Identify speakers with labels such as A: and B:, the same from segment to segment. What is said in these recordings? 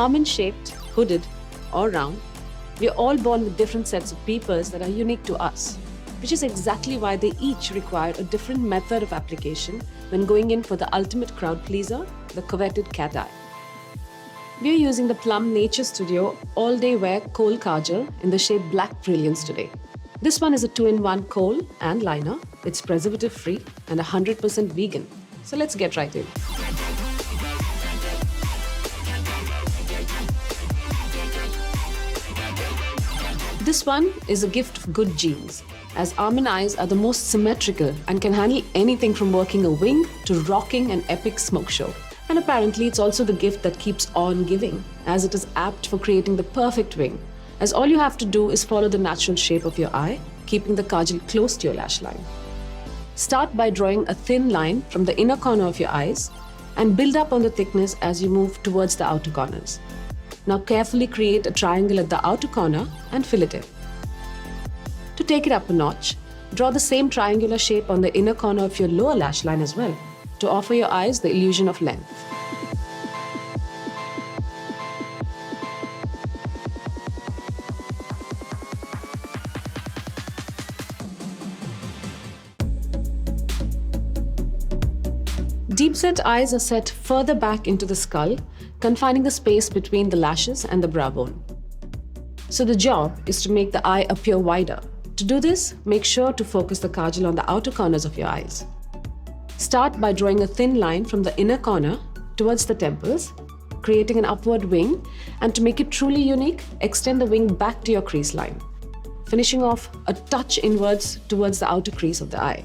A: Almond-shaped, hooded, or round, we are all born with different sets of peepers that are unique to us, which is exactly why they each require a different method of application when going in for the ultimate crowd pleaser, the coveted cat eye. We are using the Plum Nature Studio All Day Wear Kohl Kajal in the shade Black Brilliance today. This one is a 2-in-1 kohl and liner. It's preservative-free and 100% vegan. So let's get right in. This one is a gift of good genes, as almond eyes are the most symmetrical and can handle anything from working a wing to rocking an epic smoke show. And apparently it's also the gift that keeps on giving, as it is apt for creating the perfect wing, as all you have to do is follow the natural shape of your eye, keeping the kajal close to your lash line. Start by drawing a thin line from the inner corner of your eyes and build up on the thickness as you move towards the outer corners. Now carefully create a triangle at the outer corner and fill it in. To take it up a notch, draw the same triangular shape on the inner corner of your lower lash line as well, to offer your eyes the illusion of length. Deep-set eyes are set further back into the skull, confining the space between the lashes and the brow bone. So the job is to make the eye appear wider. To do this, make sure to focus the kajal on the outer corners of your eyes. Start by drawing a thin line from the inner corner towards the temples, creating an upward wing, and to make it truly unique, extend the wing back to your crease line, finishing off a touch inwards towards the outer crease of the eye.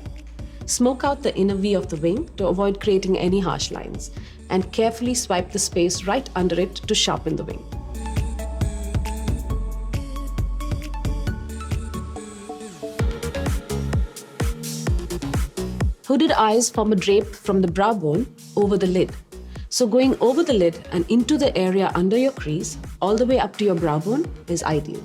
A: Smoke out the inner V of the wing to avoid creating any harsh lines, and carefully swipe the space right under it to sharpen the wing. Hooded eyes form a drape from the brow bone over the lid. So going over the lid and into the area under your crease, all the way up to your brow bone, is ideal.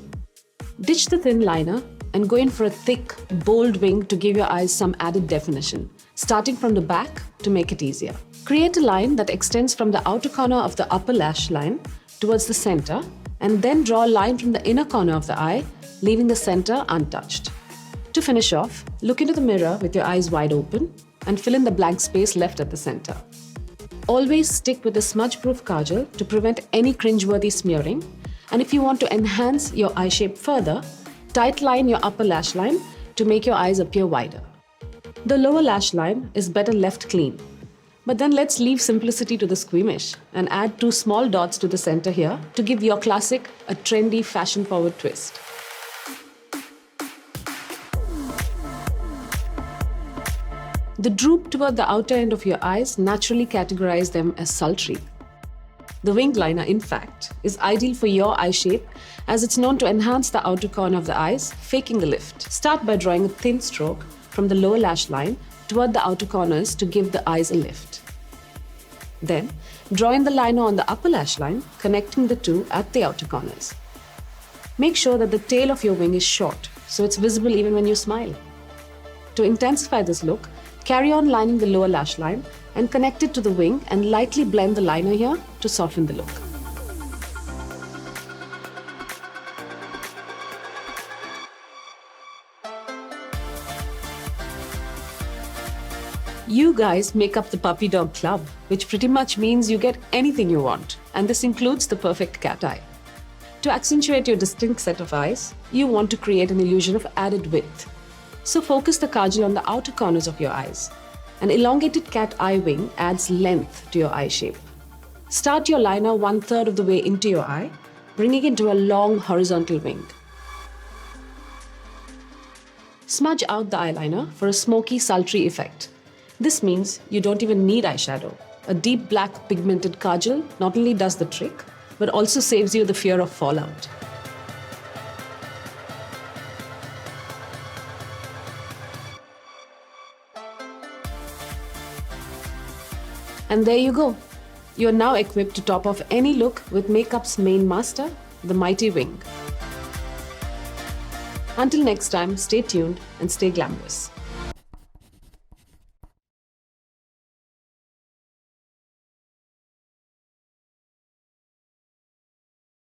A: Ditch the thin liner and go in for a thick, bold wing to give your eyes some added definition, starting from the back to make it easier. Create a line that extends from the outer corner of the upper lash line towards the center, and then draw a line from the inner corner of the eye, leaving the center untouched. To finish off, look into the mirror with your eyes wide open and fill in the blank space left at the center. Always stick with a smudge-proof kajal to prevent any cringeworthy smearing, and if you want to enhance your eye shape further, tight line your upper lash line to make your eyes appear wider. The lower lash line is better left clean. But then let's leave simplicity to the squeamish and add 2 small dots to the center here to give your classic a trendy, fashion-forward twist. The droop toward the outer end of your eyes naturally categorize them as sultry. The winged liner, in fact, is ideal for your eye shape as it's known to enhance the outer corner of the eyes, faking the lift. Start by drawing a thin stroke from the lower lash line toward the outer corners to give the eyes a lift. Then, draw in the liner on the upper lash line, connecting the two at the outer corners. Make sure that the tail of your wing is short, so it's visible even when you smile. To intensify this look, carry on lining the lower lash line and connect it to the wing and lightly blend the liner here to soften the look. You guys make up the puppy dog club, which pretty much means you get anything you want, and this includes the perfect cat eye. To accentuate your distinct set of eyes, you want to create an illusion of added width. So focus the kajal on the outer corners of your eyes. An elongated cat eye wing adds length to your eye shape. Start your liner 1/3 of the way into your eye, bringing it to a long horizontal wing. Smudge out the eyeliner for a smoky, sultry effect. This means you don't even need eyeshadow. A deep black pigmented kajal not only does the trick, but also saves you the fear of fallout. And there you go. You are now equipped to top off any look with makeup's main master, the mighty wing. Until next time, stay tuned and stay glamorous.